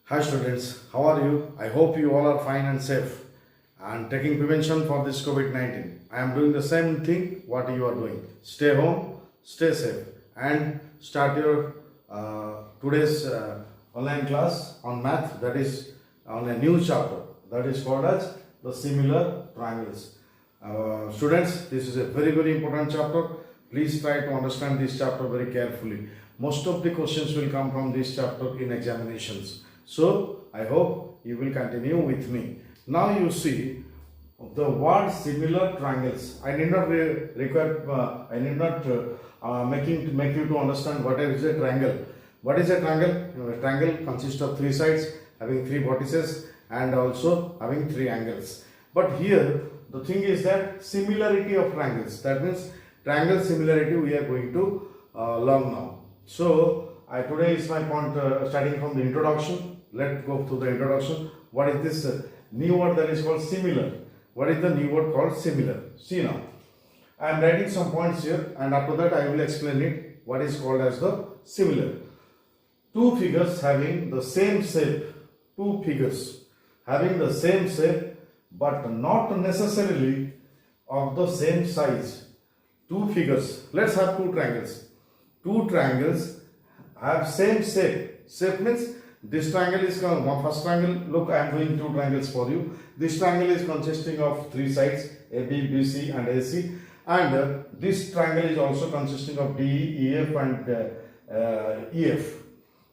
Hi students, how are you? I hope you all are fine and safe and taking prevention for this COVID-19. I am doing the same thing what you are doing. Stay home, stay safe and start your today's online class on math, that is on a new chapter that is called as the similar triangles. Students, this is a very important chapter. Please try to understand this chapter very carefully. Most of the questions will come from this chapter in examinations. So, I hope you will continue with me. Now you see the word similar triangles. I need not make you to understand what is a triangle. What is a triangle? A triangle consists of three sides having three vertices and also having three angles. But here the thing is that similarity of triangles. That means triangle similarity we are going to learn now. So today is my point starting from the introduction. Let's go to the introduction. What is this new word that is called similar? What is the new word called similar? See now. I am writing some points here and after that I will explain it what is called as the similar. Two figures having the same shape. Two figures having the same shape but not necessarily of the same size. Two figures. Let's have two triangles. Two triangles have same shape. Shape means this triangle is first triangle. Look, I am doing two triangles for you. This triangle is consisting of three sides AB, BC, and AC, and this triangle is also consisting of DE, EF, and EF.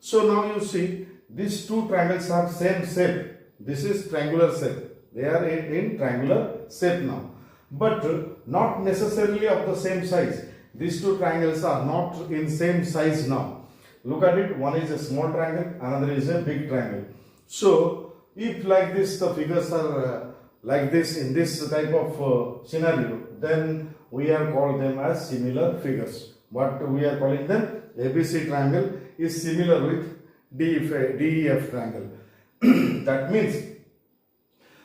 So now you see these two triangles have same shape. This is triangular shape. They are in triangular shape now, but not necessarily of the same size. These two triangles are not in same size now. Look at it, one is a small triangle, another is a big triangle. So, if like this the figures are like this in this type of scenario, then we are called them as similar figures. What we are calling them? ABC triangle is similar with DEF triangle. That means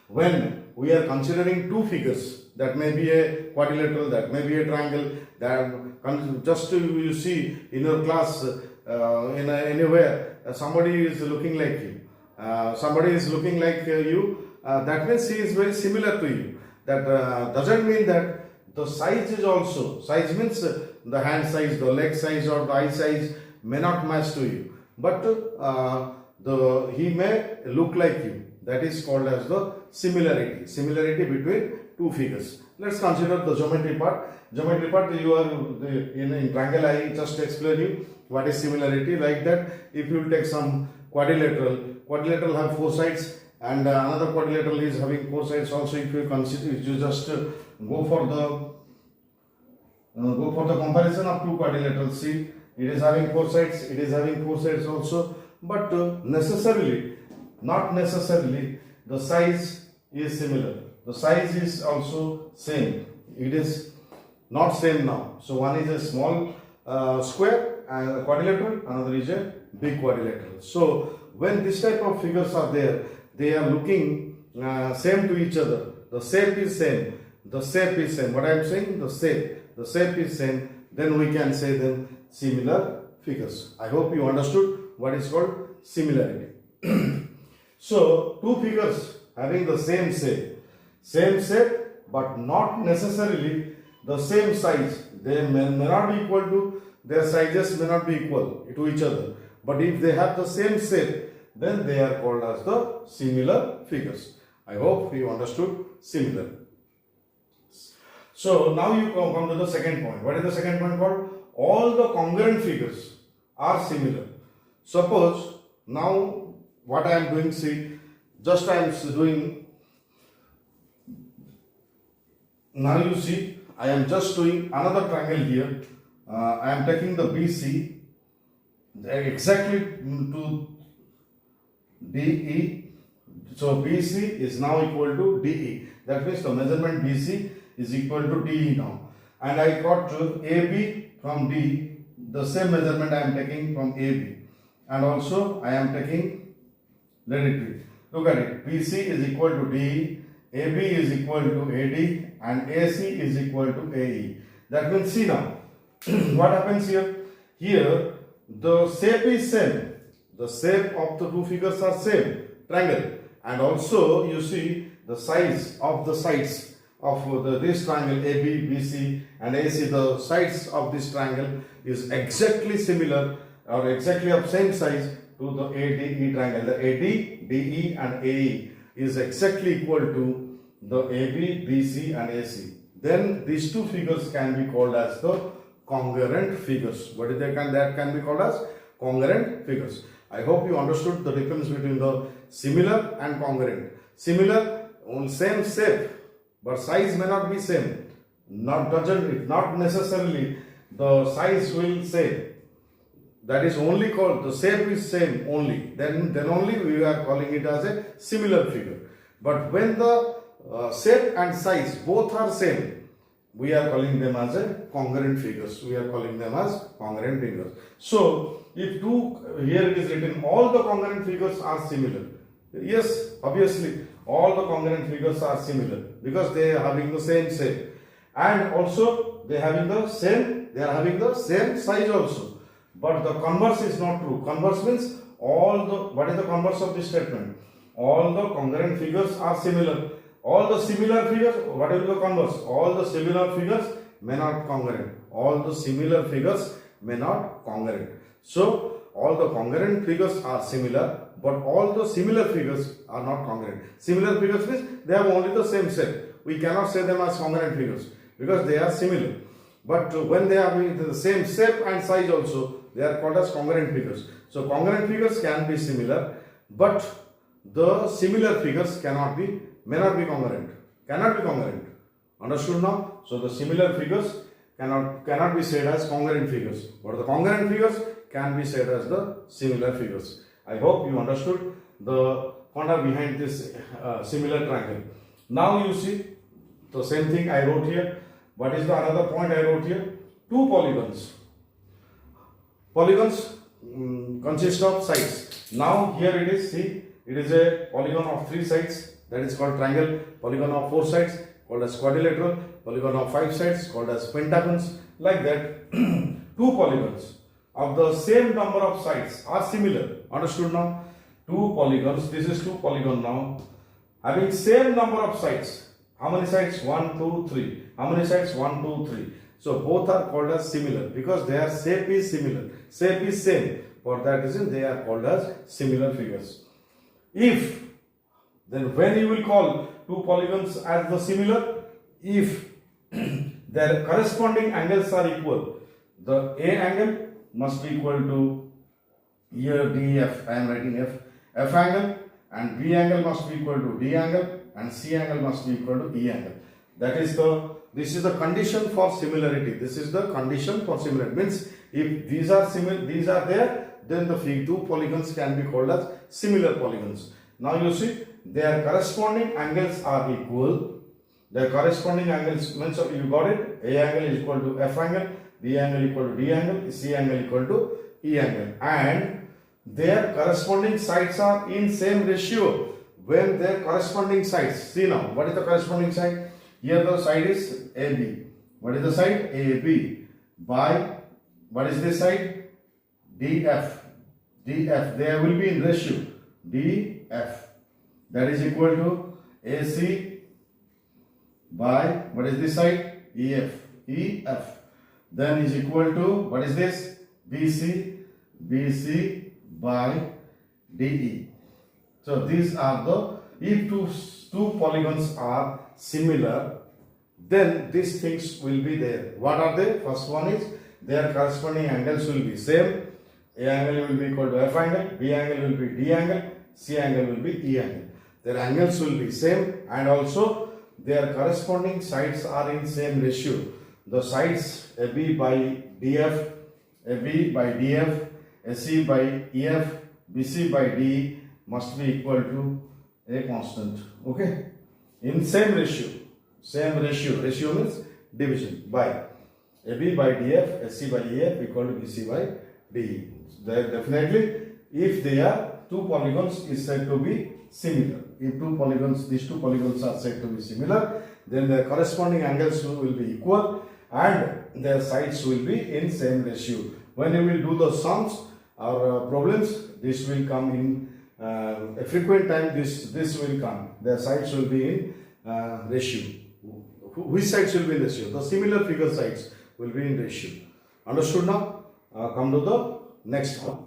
when we are considering two figures, that may be a quadrilateral, that may be a triangle, that just you see in your class anywhere somebody is looking like you, somebody is looking like you, that means he is very similar to you. That doesn't mean that the size is also, size means the hand size, the leg size or the eye size may not match to you, but he may look like you. That is called as the similarity between two figures. Let's consider the geometry part. Geometry part, you are in triangle. I just explain you what is similarity. Like that, if you take some quadrilateral have four sides, and another quadrilateral is having four sides also. If you consider, if you just go for the comparison of two quadrilaterals, see, it is having four sides, it is having four sides also, but not necessarily the size is similar. The size is also same. It is not same now. So one is a small square and a quadrilateral, another is a big quadrilateral. So when this type of figures are there, they are looking same to each other. The shape is same. The shape is same. What I am saying, the shape is same. Then we can say them similar figures. I hope you understood what is called similarity. So two figures having the same shape, but not necessarily the same size. They may not be equal to, their sizes may not be equal to each other. But if they have the same shape, then they are called as the similar figures. I hope you understood similar. So now you come to the second point. What is the second point called? All the congruent figures are similar. Suppose now what I am doing, see, just I am doing, now you see, I am just doing another triangle here. I am taking the BC exactly to DE. So BC is now equal to DE. That means the measurement BC is equal to DE now. And I got AB from D, the same measurement I am taking from AB. And also I am taking, let it be. Look at it. BC is equal to DE, AB is equal to AD, and AC is equal to AE. That means, see now, what happens here? Here, the shape is same. the shape of the two figures are same, triangle, and also you see the size of the sides of this triangle AB, BC and AC. The sides of this triangle is exactly similar or exactly of same size to the ADE triangle. The AD, DE and AE is exactly equal to the AB, BC and AC. Then these two figures can be called as the congruent figures. What is that can be called as congruent figures. I hope you understood the difference between the similar and congruent. Similar, on same shape, but size may not be same. Not necessarily the size will same. That is only called, the shape is same only. Then only we are calling it as a similar figure. But when the shape and size both are same, we are calling them as a congruent figures. We are calling them as congruent figures. So, if here it is written, all the congruent figures are similar. Yes, obviously, all the congruent figures are similar because they are having the same shape, and also they are having the same size also. But the converse is not true. Converse means what is the converse of this statement? All the congruent figures are similar. All the similar figures, what is the converse? All the similar figures may not congruent. All the similar figures may not congruent. So, all the congruent figures are similar, but all the similar figures are not congruent. Similar figures means they have only the same shape. We cannot say them as congruent figures because they are similar. But when they are the same shape and size also, they are called as congruent figures. So, congruent figures can be similar, but the similar figures may not be congruent. Cannot be congruent. Understood now? So the similar figures cannot be said as congruent figures, but the congruent figures can be said as the similar figures. I hope you understood the concept behind this similar triangle. Now you see the same thing I wrote here. What is the another point I wrote here? Two polygons. Polygons consist of sides. Now here it is. See, it is a polygon of 3 sides. That is called triangle. Polygon of 4 sides called as quadrilateral. Polygon of 5 sides called as pentagons. Like that, two polygons of the same number of sides are similar. Understood now? Two polygons. This is 2 polygon now. Having same number of sides. How many sides? 1, 2, 3. How many sides? 1, 2, 3. So both are called as similar because their shape is similar. Shape is same. For that reason, they are called as similar figures. Then when you will call two polygons as the similar? If their corresponding angles are equal. The A angle must be equal to, here DF, I am writing F angle, and B angle must be equal to D angle, and C angle must be equal to E angle. This is the condition for similarity. This is the condition for similarity. Means if these are similar, these are there, then the two polygons can be called as similar polygons. Now you see, their corresponding angles are equal. Their corresponding angles means you got it. A angle is equal to F angle, B angle equal to D angle, C angle equal to E angle, and their corresponding sides are in same ratio. When their corresponding sides, see now, what is the corresponding side? Here the side is AB. What is the side? AB by, what is this side? DF. They will be in ratio. DF. That is equal to AC by, what is this side? EF. Then is equal to, what is this? BC by DE. So these are the, if two polygons are similar, then these things will be there. What are they? First one is their corresponding angles will be same. A angle will be equal to F angle, B angle will be D angle, C angle will be E angle. Their angles will be same, and also their corresponding sides are in same ratio. The sides AB by DF, AC by EF, BC by DE must be equal to a constant. Okay? In same ratio. Ratio means division by AB by DF, SC by EF equal to BC by DE. Definitely, if they are two polygons is said to be similar. If these two polygons are said to be similar, then their corresponding angles will be equal and their sides will be in same ratio. When you will do the sums or problems, This will come in a frequent time. This will come. The sides will be in ratio. Which sides will be in ratio? The similar figure sides will be in ratio. Understood now? Come to the next part.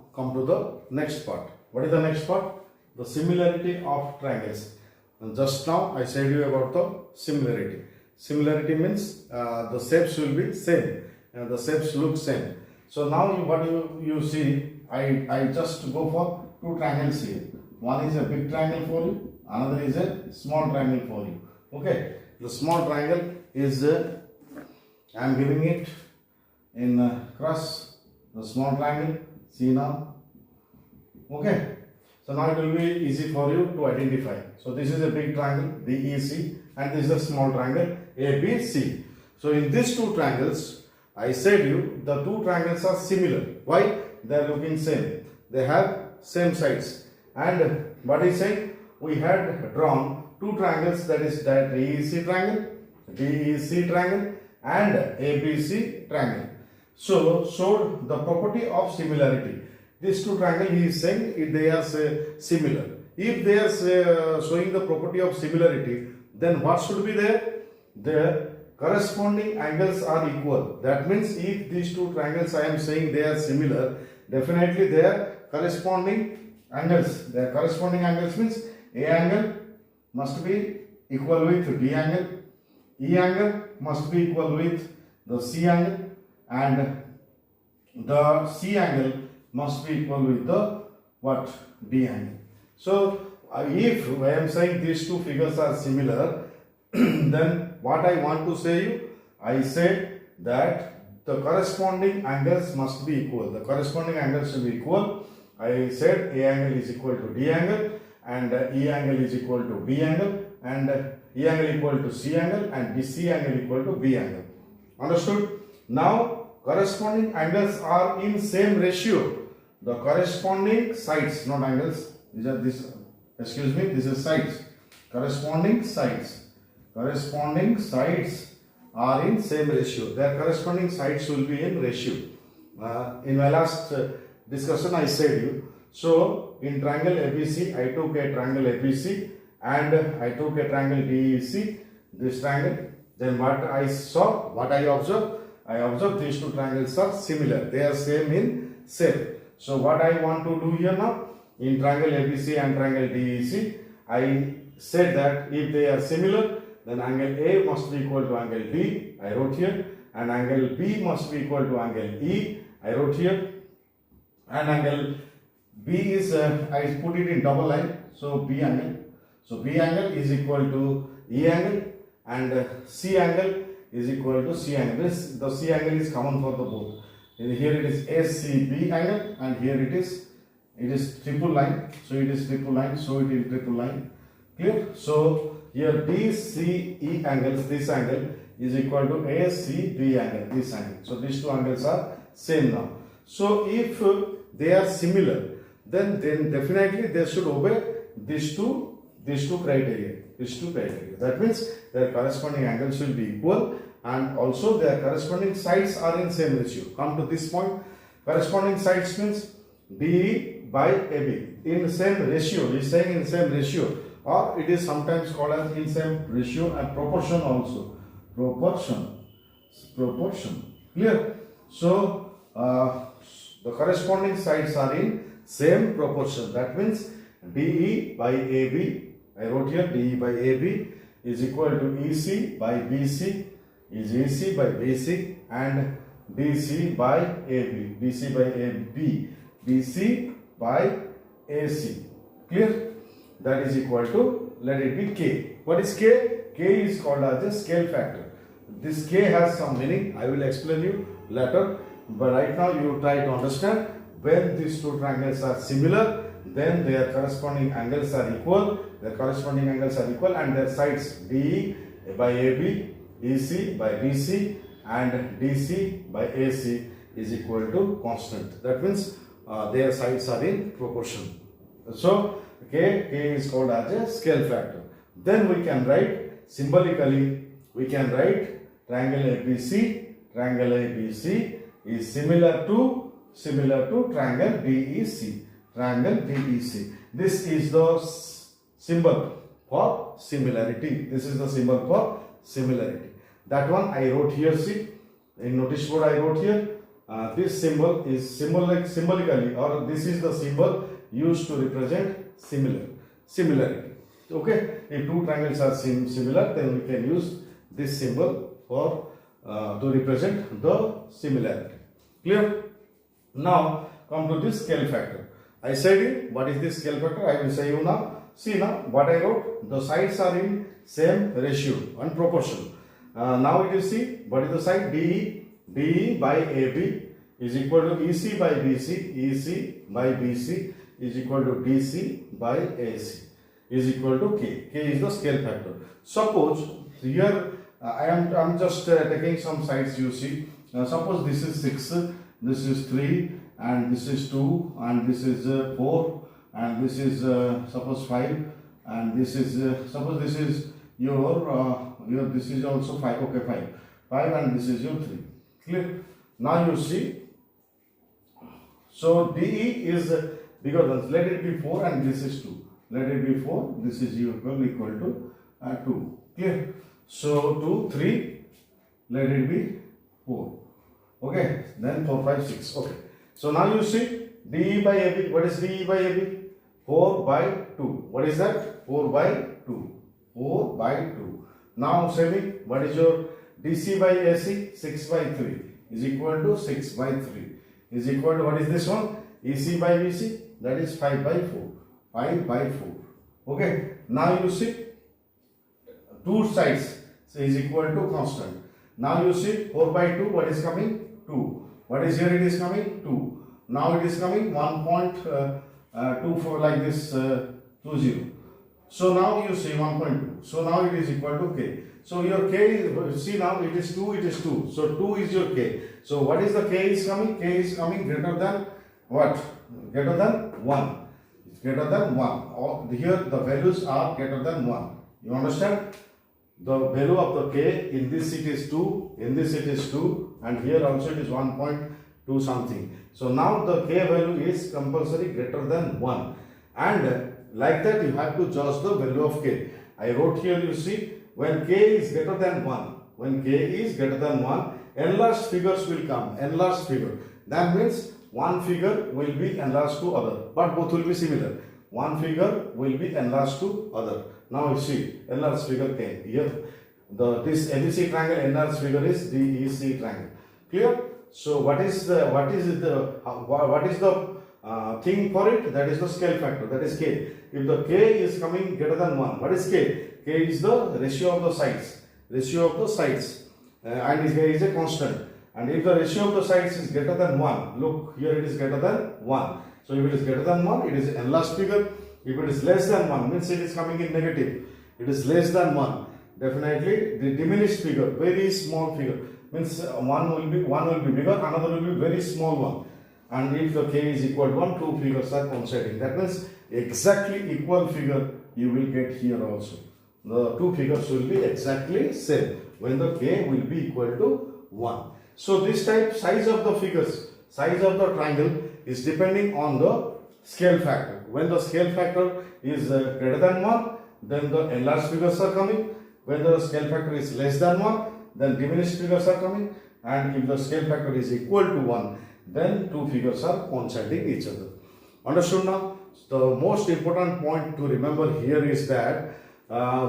What is the next part? The similarity of triangles. And just now I said you about the similarity. Similarity means the shapes will be same. The shapes look same. So now what you see, I just go for two triangles here. One is a big triangle for you, another is a small triangle for you. Okay, the small triangle is I am giving it in cross. The small triangle, see now. Okay, so now it will be easy for you to identify. So this is a big triangle DEC and this is a small triangle ABC. So in these two triangles, I said you the two triangles are similar. Why? They are looking same. They have same sides. And what is saying? We had drawn two triangles, that is that DEC triangle and ABC triangle. So showed the property of similarity. These two triangles he is saying they are similar. If they are showing the property of similarity, then what should be there? The corresponding angles are equal. That means if these two triangles I am saying they are similar, definitely their corresponding angles. Their corresponding angles means A angle must be equal with D angle, E angle must be equal with the C angle, and the C angle must be equal with the what? D angle. So if I am saying these two figures are similar, then what I want to say you, I said that the corresponding angles must be equal. The corresponding angles should be equal. I said A angle is equal to D angle and E angle is equal to B angle and E angle equal to C angle and C angle equal to B angle. Understood? Now corresponding angles are in same ratio. The corresponding sides, not angles, these are this, excuse me, this is sides. Corresponding sides are in same ratio. Their corresponding sides will be in ratio. In my last discussion I said you, so in triangle ABC I took a triangle ABC and I took a triangle DEC, this triangle. Then what I saw, what I observed these two triangles are similar. They are same in shape. So what I want to do here now, in triangle ABC and triangle DEC, I said that if they are similar, then angle A must be equal to angle D, I wrote here, and angle B must be equal to angle E, I wrote here, and angle B is, I put it in double line, so B angle. So B angle is equal to E angle and C angle is equal to C angle. The C angle is common for the both. Here it is ACB angle and here it is triple line. So it is triple line. So it is triple line. Clear? So here DCE angles, this angle is equal to ACB angle, this angle. So these two angles are same now. So if they are similar, then definitely they should obey these two criteria. That means their corresponding angles will be equal and also their corresponding sides are in same ratio. Come to this point. Corresponding sides means DE by AB in same ratio. He is saying in same ratio, or it is sometimes called as in same ratio and proportion also. Proportion. Clear? So the corresponding sides are in same proportion. That means DE by AB, I wrote here DE by AB is equal to EC by BC is EC by BC and DC by AB, BC by AB, BC by AC. Clear? That is equal to, let it be K. What is K? K is called as a scale factor. This K has some meaning. I will explain you later. But right now you try to understand, when these two triangles are similar, then their corresponding angles are equal. Their corresponding angles are equal and their sides DE by AB, EC by BC and DC by AC is equal to constant. That means their sides are in proportion. So K is called as a scale factor. Then we can write symbolically, we can write triangle ABC is similar to triangle DEC. triangle DEC. This is the symbol for similarity. This is the symbol for similarity. That one I wrote here, see, in notice board I wrote here. This symbol is symbolically, or this is the symbol used to represent similarity. Okay, if two triangles are similar, then we can use this symbol for to represent the similarity. Clear? Now come to this scale factor. I said it. What is this scale factor? I will say you now. See now what I wrote. The sides are in same ratio and proportion. Now it is see what is the side DE by AB is equal to EC by BC. EC by BC is equal to DC by AC is equal to K. K is the scale factor. Suppose here I am just taking some sides. You see. Suppose this is 6, this is 3, and this is 2, and this is 4, and this is suppose 5, and this is suppose this is your this is also 5. Okay, 5, and this is your 3. Clear? Now you see. So DE is bigger than, let it be 4, and this is 2. Let it be 4. This is equal to 2. Clear? So 2, 3. Let it be 4. Okay. Then 4, 5, 6. Okay. So now you see DE by AB. What is DE by AB? 4 by 2. What is that? 4 by 2. 4 by 2. Now semi. What is your DC by AC? 6 by 3 is equal to 6 by 3 is equal to, what is this one? EC by BC, that is 5 by 4. 5 by 4. Okay. Now you see two sides is equal to constant. Now you see 4 by 2, what is coming? 2. What is here? It is coming 2. Now it is coming 1.24 like this 20. So now you see 1.2. So now it is equal to K. So your K is, see now it is 2, it is 2. So 2 is your K. So what is the K is coming? K is coming greater than what? Greater than 1. It's greater than 1. Or here the values are greater than 1. You understand? The value of the K in this it is 2, in this it is 2, and here also it is 1.2 something. So now the K value is compulsory greater than 1. And like that you have to judge the value of K. I wrote here, you see, when K is greater than 1, when K is greater than 1, enlarged figures will come, enlarged figure. That means one figure will be enlarged to other, but both will be similar. One figure will be enlarged to other. Now you see, enlarged figure K. Here, this ABC triangle enlarged figure is DEC triangle. Clear? So what is the thing for it? That is the scale factor. That is K. If the K is coming greater than 1, what is K? K is the ratio of the sides. Ratio of the sides, and K is a constant. And if the ratio of the sides is greater than 1, look here it is greater than 1. So if it is greater than 1, it is an enlarged figure. If it is less than 1, means it is coming in negative. It is less than 1. Definitely the diminished figure, very small figure, means one will be bigger, another will be very small one. And if the K is equal to 1, two figures are coinciding. That means exactly equal figure you will get here also. The two figures will be exactly same when the K will be equal to 1. So this type size of the figures, size of the triangle is depending on the scale factor. When the scale factor is greater than 1, then the enlarged figures are coming. When the scale factor is less than 1, then diminished figures are coming. And if the scale factor is equal to 1, then two figures are coinciding each other. Understood now? The most important point to remember here is that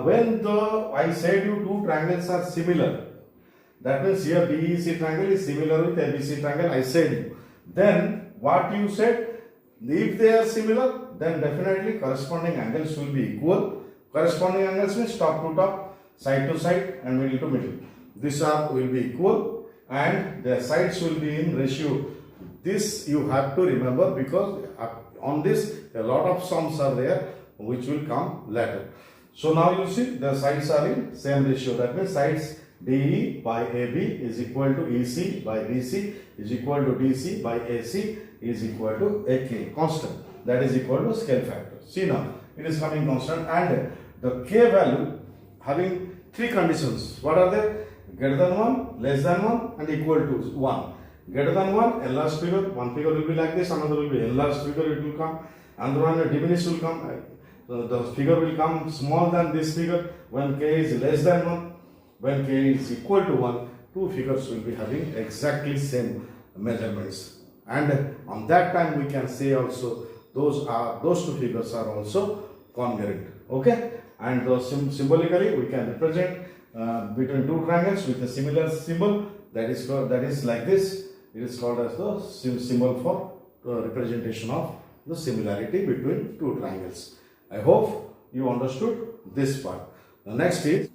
when I said you two triangles are similar, that means here DEC triangle is similar with ABC triangle, I said you. Then what you said, if they are similar, then definitely corresponding angles will be equal. Corresponding angles means top to top, side to side, and middle to middle. These will be equal and their sides will be in ratio. This you have to remember, because on this a lot of sums are there which will come later. So now you see the sides are in same ratio. That means sides DE by AB is equal to EC by BC is equal to DC by AC is equal to AK, constant. That is equal to scale factor. See now, it is coming constant, and the K value having three conditions. What are they? Greater than 1, less than 1, and equal to 1. Greater than 1, enlarged figure. One figure will be like this, another will be enlarged figure, it will come. Another one, diminished will come. So the figure will come small than this figure when k is less than 1. When k is equal to 1, two figures will be having exactly same measurements. And on that time we can say also those two figures are also congruent. Okay, and symbolically we can represent between two triangles with a similar symbol, that is like this. It is called as the symbol for representation of the similarity between two triangles. I hope you understood this part. The next is,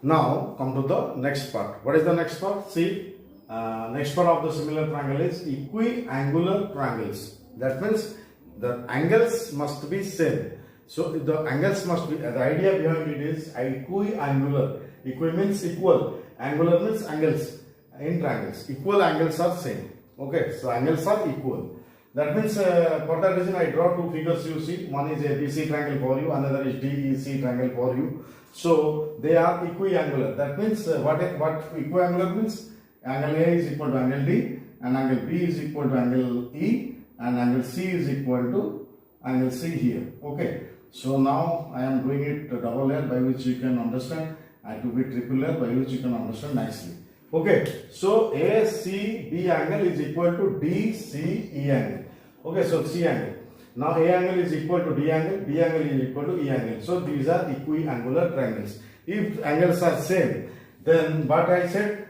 now come to the next part. What is the next part? See, next part of the similar triangle is equiangular triangles. That means the angles must be same. So the angles must be, the idea behind it is equiangular. Equi means equal, angular means angles in triangles. Equal angles are same. Okay, so angles are equal. That means for that reason I draw two figures, you see. One is ABC triangle for you, another is DEC triangle for you. So they are equiangular. That means what equiangular means? Angle A is equal to angle D, and angle B is equal to angle E, and angle C is equal to angle C here. Okay. So now I am doing it double layer by which you can understand, and to be triple layer by which you can understand nicely. Okay. So ACB angle is equal to DCE angle. Okay. So C angle. Now A angle is equal to D angle, B angle is equal to E angle. So these are equiangular triangles. If angles are same, then what I said,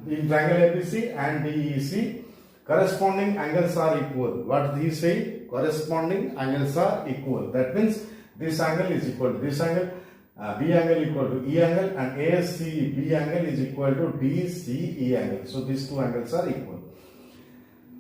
in triangle ABC and DEC, corresponding angles are equal. What he say? Corresponding angles are equal. That means this angle is equal to this angle, B angle equal to E angle, and ACB angle is equal to DCE angle. So these two angles are equal.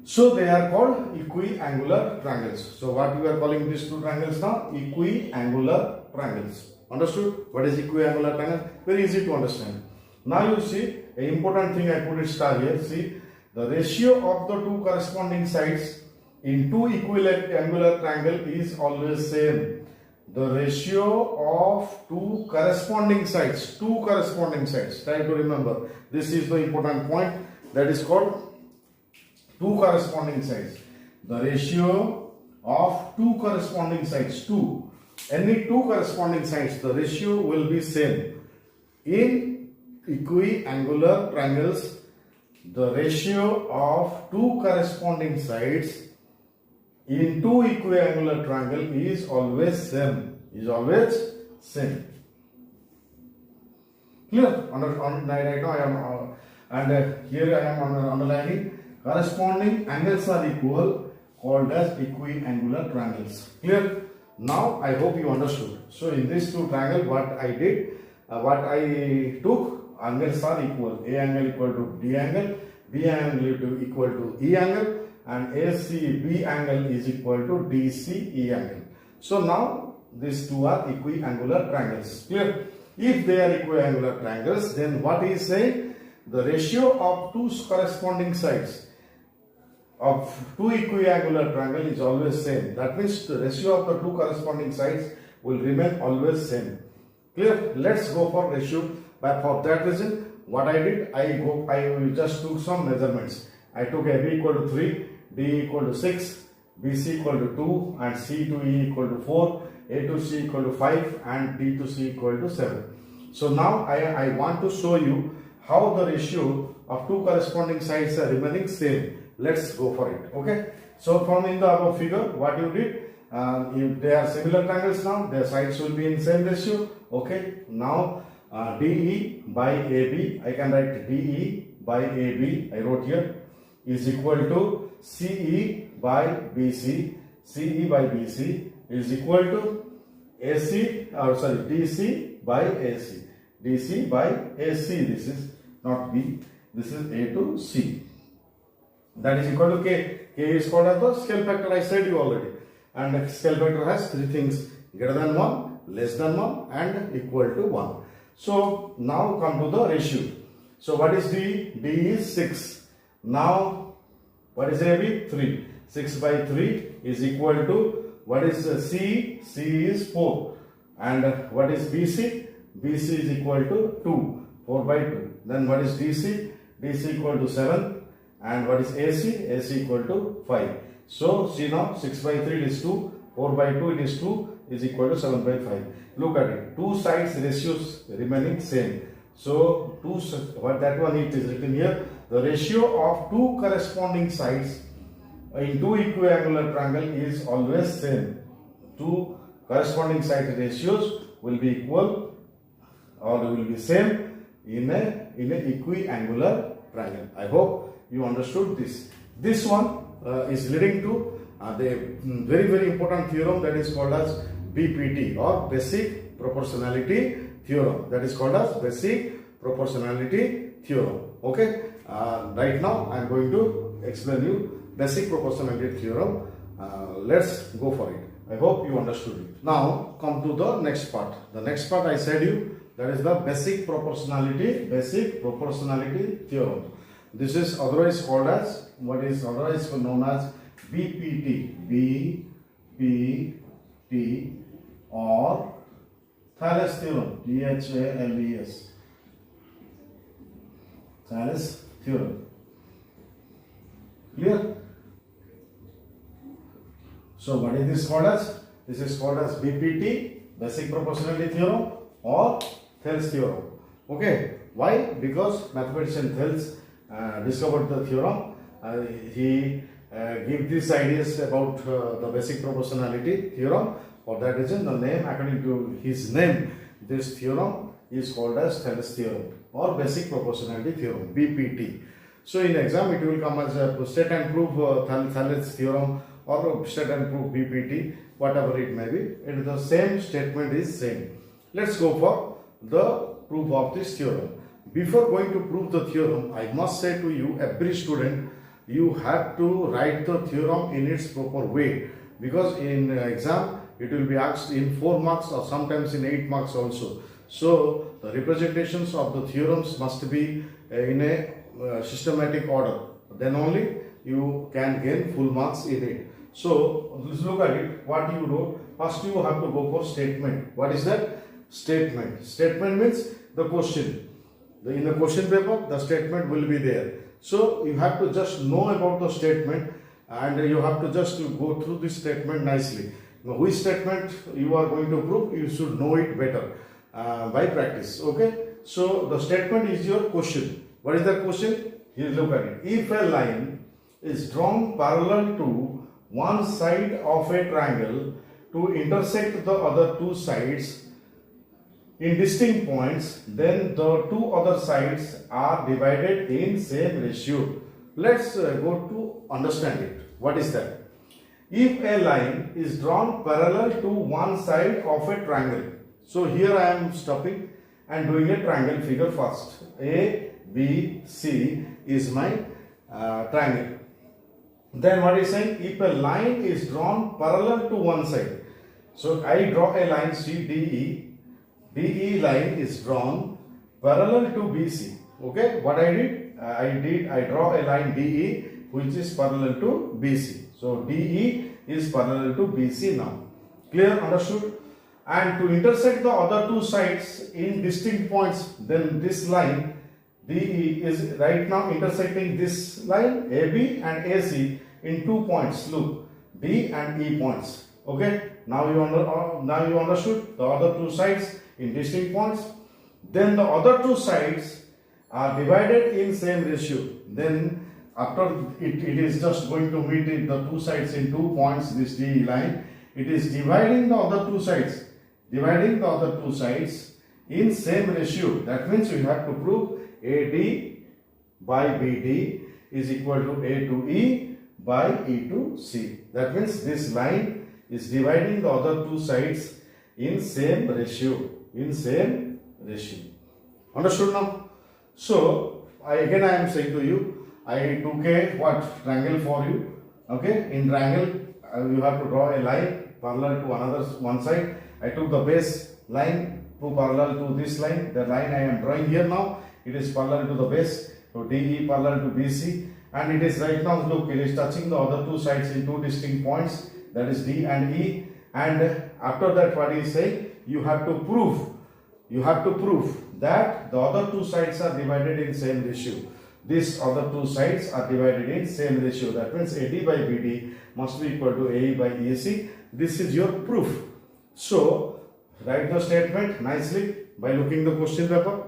So they are called equiangular triangles. So what we are calling these two triangles now? Equiangular triangles. Understood? What is equiangular triangle? Very easy to understand. Now you see, an important thing I put it star here. See, the ratio of the two corresponding sides in two equiangular triangle is always same. The ratio of two corresponding sides. Try to remember. This is the important point. That is called two corresponding sides. The ratio of two corresponding sides. Any two corresponding sides, the ratio will be same. In equiangular triangles, the ratio of two corresponding sides in two equiangular triangle is always same. Clear? Right now I am and here I am underlining corresponding angles are equal, called as equiangular triangles. Clear? Now I hope you understood. So in this two triangle, what I did, what I took, angles are equal. A angle equal to D angle, B angle equal to E angle, and ACB angle is equal to DCE angle. So now these two are equiangular triangles. Clear? If they are equiangular triangles, then what is saying? The ratio of two corresponding sides of two equiangular triangle is always same. That means the ratio of the two corresponding sides will remain always same. Clear? Let's go for ratio. But for that reason, what I did, I just took some measurements. I took AB equal to 3, D equal to 6, BC equal to 2, and C to E equal to 4, A to C equal to 5, and D to C equal to 7. So now I want to show you how the ratio of two corresponding sides are remaining same. Let's go for it. Okay. So from in the above figure, what you did, if they are similar triangles now, their sides will be in same ratio. Okay. Now DE by AB, I can write DE by AB, I wrote here, is equal to CE by BC. CE by BC is equal to DC by AC. DC by AC, this is not B, this is A to C. That is equal to K. K is called as the scale factor, I said you already. And the scale factor has three things: greater than 1, less than 1, and equal to 1. So now come to the ratio. So what is D? D is 6. Now what is AB? 3. 6 by 3 is equal to, what is C? C is 4. And what is BC? BC is equal to 2. 4 by 2. Then what is DC? DC equal to 7. and what is AC? AC equal to 5. So see now 6 by 3 it is 2, 4 by 2 it is 2 is equal to 7 by 5. Look at it, two sides ratios remaining same. So what that one it is written here, the ratio of two corresponding sides in two equiangular triangle is always same. Two corresponding side ratios will be equal or will be same in a equiangular triangle. I hope you understood this. This one is leading to the very important theorem that is called as BPT or basic proportionality theorem. That is called as basic proportionality theorem. Okay. Right now I am going to explain you basic proportionality theorem. Let's go for it. I hope you understood it. Now come to the next part. The next part I said you, that is the basic proportionality theorem. This is otherwise called as, what is otherwise known as BPT, BPT or Thales theorem, THALES, Thales theorem. Clear? So what is this called as? This is called as BPT, basic proportionality theorem, or Thales theorem. Okay. Why? Because mathematician Thales discovered the theorem. He gave these ideas about the basic proportionality theorem. For that reason, the name, according to his name, this theorem is called as Thales theorem or basic proportionality theorem, BPT. So in exam it will come as a state and prove Thales theorem or state and prove BPT, whatever it may be. The same statement is same. Let's go for the proof of this theorem. Before going to prove the theorem, I must say to you, every student, you have to write the theorem in its proper way, because in exam it will be asked in 4 marks or sometimes in 8 marks also. So the representations of the theorems must be in a systematic order. Then only you can gain full marks in it. So let's look at it. What you wrote. First you have to go for statement. What is that? Statement. Statement means the question. In the question paper, the statement will be there. So you have to just know about the statement and you have to just go through this statement nicely. Now, which statement you are going to prove, you should know it better by practice. Okay. So the statement is your question. What is the question? Here, look at it. If a line is drawn parallel to one side of a triangle to intersect the other two sides in distinct points, then the two other sides are divided in same ratio. Let's go to understand it. What is that? If a line is drawn parallel to one side of a triangle. So here I am stopping and doing a triangle figure first. A, B, C is my triangle. Then what is saying? If a line is drawn parallel to one side. So I draw a line CDE. DE line is drawn parallel to BC. Okay, what I did? I draw a line DE which is parallel to BC. So DE is parallel to BC now. Clear? Understood? And to intersect the other two sides in distinct points, then this line DE is right now intersecting this line AB and AC in 2 points. Look, D and E points. Okay, now you understood the other two sides in distinct points. Then the other two sides are divided in same ratio. Then after it is just going to meet the two sides in 2 points, this DE line, it is dividing the other two sides. Dividing the other two sides in same ratio. That means we have to prove AD by BD is equal to A to E by E to C. That means this line is dividing the other two sides in same ratio. In same ratio. Understood now? So I am saying to you, I took a triangle for you. Okay, in triangle you have to draw a line parallel to one side. I took the base line to parallel to this line. The line I am drawing here now, it is parallel to the base. So DE parallel to BC, and it is right now, look, it is touching the other two sides in 2 distinct points, that is D and E. And after that, what is saying? You have to prove that the other two sides are divided in same ratio. these other two sides are divided in same ratio. That means AD by BD must be equal to AE by EC. This is your proof. So write the statement nicely by looking the question paper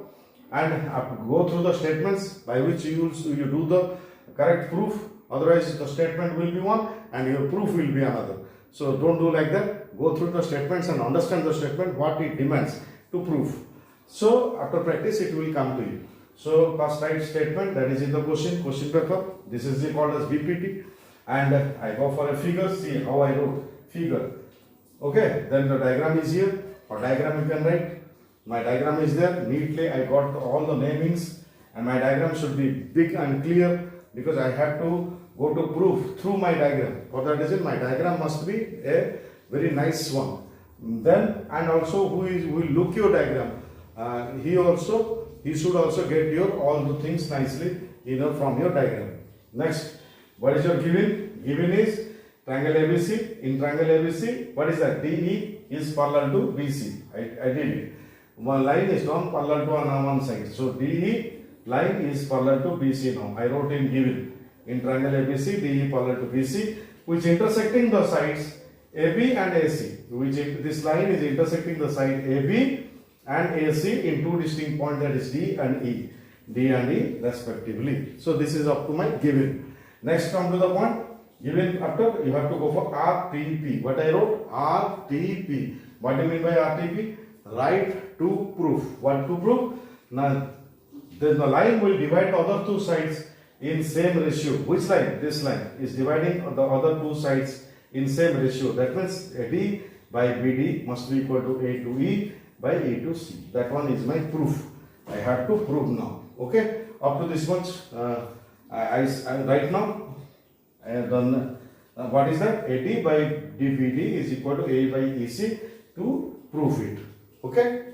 and go through the statements by which you do the correct proof. Otherwise the statement will be one and your proof will be another. So don't do like that. Go through the statements and understand the statement, what it demands to prove. So after practice it will come to you. So first write statement that is in the question paper. This is called as BPT, and I go for a figure. See how I wrote figure. Okay, then the diagram is here, or diagram you can write. My diagram is there. Neatly I got all the namings, and my diagram should be big and clear because I have to go to proof through my diagram. For that reason my diagram must be a very nice one. Then, and also who will look your diagram, he should also get your all the things nicely from your diagram. Next, what is your given? Given is triangle ABC. In triangle ABC, what is that? DE is parallel to BC. I did it. One line is drawn parallel to one side. So DE line is parallel to BC now. I wrote in given. In triangle ABC, DE parallel to BC, which intersecting the sides AB and AC. This line is intersecting the side AB and AC in two distinct points, that is D and E respectively. So this is up to my given. Next come to the point. Given after you have to go for RTP. What I wrote? RTP. What do you mean by RTP? Right to proof. What to prove? Now then the line will divide the other two sides in same ratio. Which line? This line is dividing the other two sides in same ratio. That means AD by BD must be equal to A to E by E to C. That one is my proof. I have to prove now. Okay. Up to this much. I right now I have done. What is that? AD by DBD is equal to A by EC to prove it. Okay.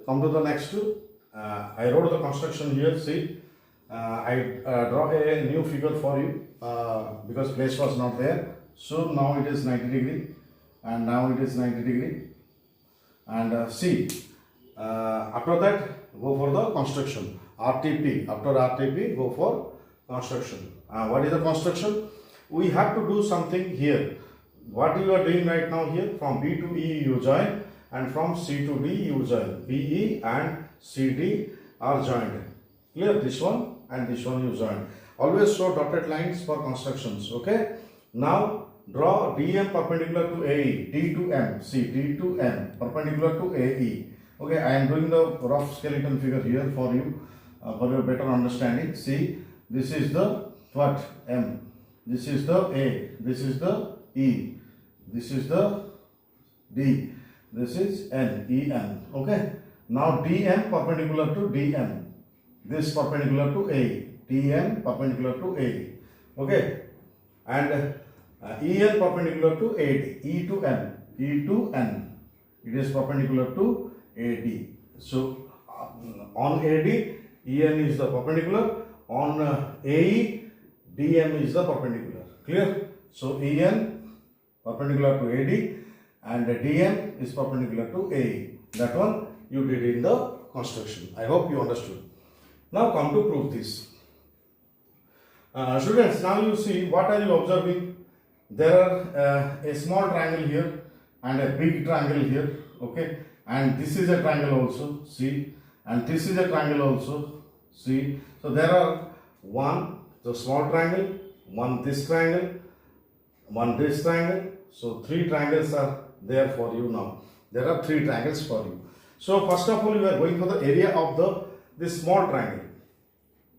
Come to the next two. I wrote the construction here. See, I draw a new figure for you because place was not there. So now it is 90 degree, and now it is 90 degree. And see, after that go for the construction. RTP. After RTP go for construction. What is the construction? We have to do something here. What you are doing right now here, from B to E you join, and from C to D you join. BE and CD are joined. Clear? This one and this one you join. Always show dotted lines for constructions. Okay. Now draw DM perpendicular to AE. D to M. See, D to M perpendicular to AE. Okay. I am doing the rough skeleton figure here for you for your better understanding. See, this is the what? M. This is the A. This is the E. This is the D. This is N. E N. Okay. Now DM perpendicular to DM. This perpendicular to A. DM perpendicular to A. Okay. And EN perpendicular to AD. E to N. E to N. It is perpendicular to AD. So on AD, EN is the perpendicular. On AE, DM is the perpendicular. Clear? So EN perpendicular to AD and DM is perpendicular to AE. That one you did in the construction. I hope you understood. Now come to prove this. Students, now you see, what are you observing? There are a small triangle here and a big triangle here. Okay, and this is a triangle also. See, and this is a triangle also. See, so there are one the small triangle, one this triangle, one this triangle. So three triangles are there for you now. There are three triangles for you. So first of all, you are going for the area of this small triangle.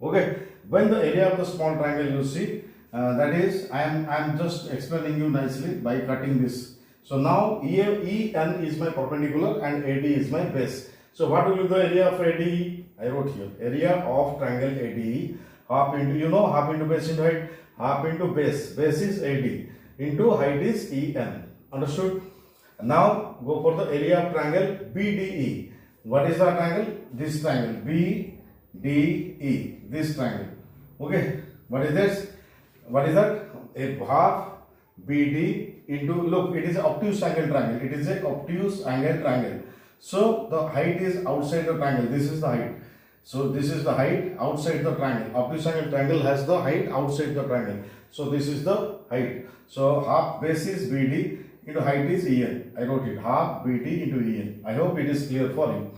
Okay, when the area of the small triangle you see, that is, I am just explaining you nicely by cutting this. So now EN is my perpendicular and AD is my base. So what will be the area of ADE? I wrote here, area of triangle ADE, half into, half into base into height, half into base. Base is AD, into height is EN. Understood? Now go for the area of triangle BDE. What is the triangle? This triangle BDE. This triangle. Okay. What is this? What is that? A half BD into, look, it is an obtuse angle triangle. It is an obtuse angle triangle. So the height is outside the triangle. This is the height. So this is the height outside the triangle. Obtuse angle triangle has the height outside the triangle. So this is the height. So half base is BD into height is EN. I wrote it, half BD into EN. I hope it is clear for you.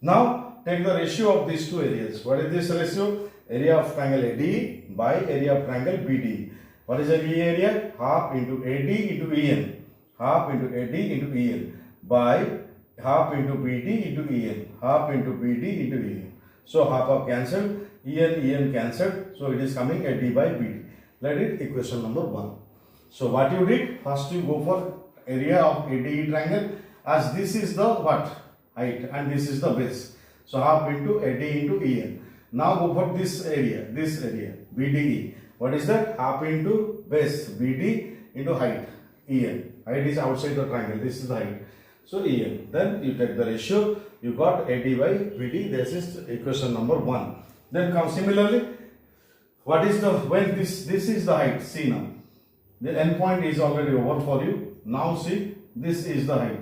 Now take the ratio of these two areas. What is this ratio? Area of triangle AD by area of triangle BD. What is the B area? Half into AD into EN. Half into AD into EN by half into BD into EN. Half into BD into EN. So half cancelled, EN cancelled. So it is coming AD by BD. Let it equation number 1. So what you did? First you go for area of ADE triangle, as this is the what? Height, and this is the base. So half into AD into EN. Now go for this area, BDE. What is that? Half into base, BD into height, EN. Height is outside the triangle, this is the height. So EN. Then you take the ratio, you got AD by BD. This is equation number 1. Then come similarly, what is the, when this is the height, see now. The end point is already over for you. Now see, this is the height.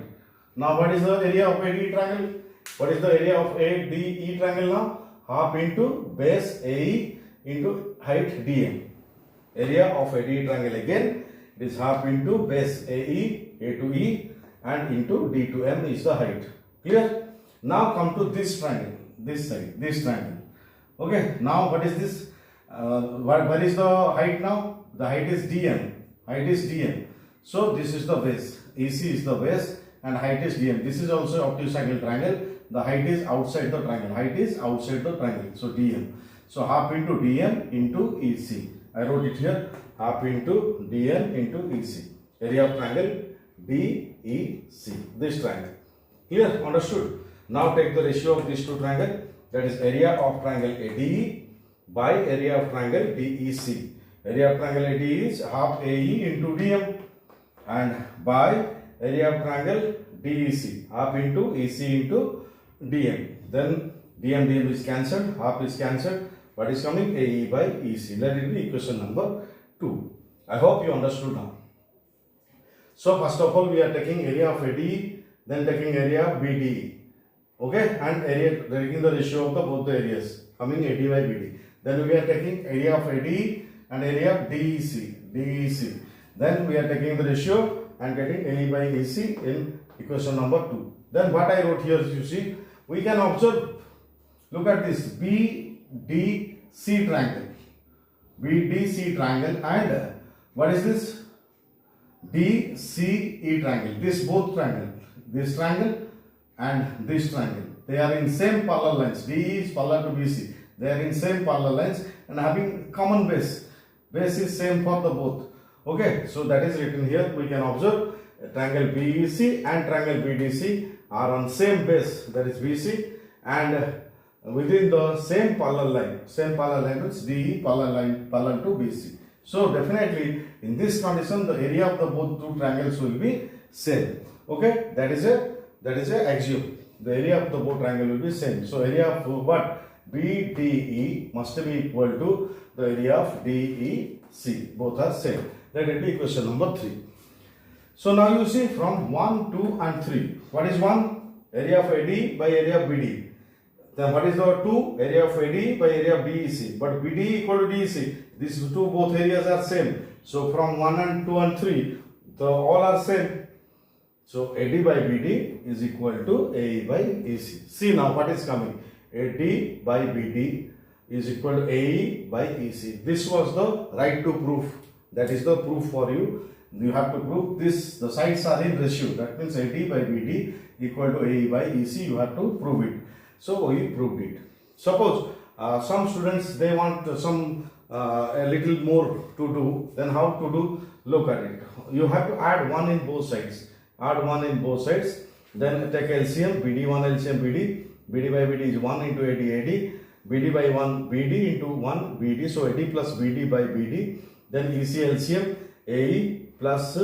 Now what is the area of ADE triangle? What is the area of ADE triangle now? Half into base AE into height DM. Area of ADE triangle again, it is half into base AE, A to E, and into D to M is the height. Clear? Now come to this triangle, this side, this triangle. Okay, now what is this? What is the height now? The height is DM. Height is DM. So this is the base. EC is the base and height is DM. This is also obtuse angle triangle. The height is outside the triangle. Height is outside the triangle. So DM. So half into DM into EC. I wrote it here. Half into DM into EC. Area of triangle DEC. This triangle. Clear? Understood? Now take the ratio of these two triangles. That is area of triangle ADE by area of triangle DEC. Area of triangle ADE is half AE into DM and by area of triangle DEC, half into EC into DM. Then DM is cancelled, half is cancelled. What is coming? AE by EC. Let it be equation number 2. I hope you understood now. So first of all we are taking area of ADE, then taking area of BDE. Okay, and area, taking the ratio of the both the areas, coming AD by BD. Then we are taking area of ADE and area of DEC. Then we are taking the ratio and getting AE by EC in equation number 2. Then what I wrote here, you see, we can observe, look at this BDC triangle. BDC triangle and what is this? DCE triangle. This both triangle, this triangle and this triangle. They are in same parallel lines. DE is parallel to BC. They are in same parallel lines and having common base. Base is same for the both. Okay, so that is written here. We can observe triangle BEC and triangle BDC are on same base, that is BC, and within the same parallel line. Same parallel line means DE parallel to BC. So definitely in this condition the area of the both two triangles will be same. Okay, that is a axiom. The area of the both triangle will be same. So area of what? BDE must be equal to the area of DEC. Both are same. Let it be equation number 3. So now you see from 1, 2 and 3. What is 1? Area of AD by area of BD. Then what is the 2? Area of AD by area of DEC. But BD equal to DEC. These two both areas are same. So from 1 and 2 and 3, all are same. So AD by BD is equal to AE by EC. See now what is coming. AD by BD is equal to AE by EC. This was the right to proof. That is the proof for you. You have to prove this. The sides are in ratio. That means AD by BD equal to AE by EC. You have to prove it. So we proved it. Suppose some students they want some a little more to do. Then how to do? Look at it. You have to add 1 in both sides. Add 1 in both sides. Then take LCM. BD1 LCM BD. BD by BD is 1 into AD. BD by 1 BD into 1 BD. So AD plus BD by BD. Then EC LCM AE plus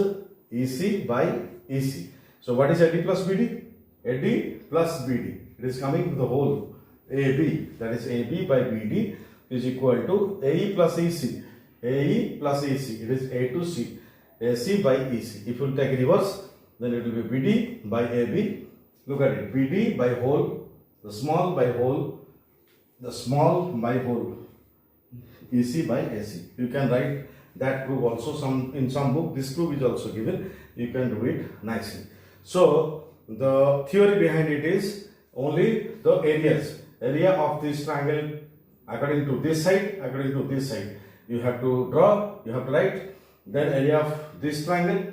EC by EC. So what is AD plus BD? AD plus BD. It is coming to the whole AB. That is AB by BD is equal to AE plus EC. AE plus EC. It is A to C. AC by EC. If you take reverse, then it will be BD by AB. Look at it. BD by whole, the small by whole, the small by whole EC by AC. You can write that proof also in some book. This proof is also given. You can do it nicely. So the theory behind it is only the area of this triangle according to this side, according to this side. You have to draw, you have to write. Then area of this triangle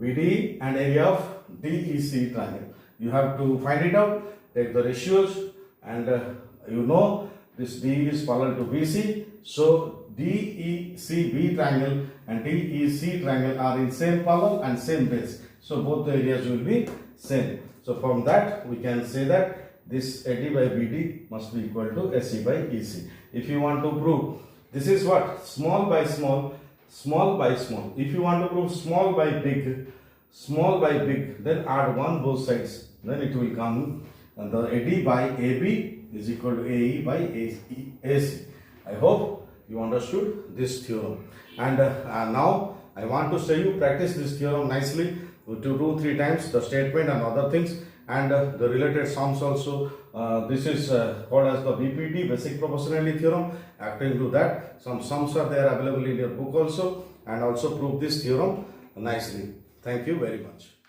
BD and area of DEC triangle. You have to find it out, take the ratios, and you know this D is parallel to BC. So DECB triangle and DEC triangle are in same parallel and same base. So both the areas will be same. So from that we can say that this AD by BD must be equal to AC by EC. If you want to prove this is what small by small, small by small. If you want to prove small by big, then add 1 both sides. Then it will come and the AD by AB is equal to AE by AC. I hope you understood this theorem. And now I want to show you practice this theorem nicely to do 3 times the statement and other things and the related sums also. This is called as the BPT, basic proportionality theorem. According to that, some sums are there available in your book also, and also prove this theorem nicely. Thank you very much.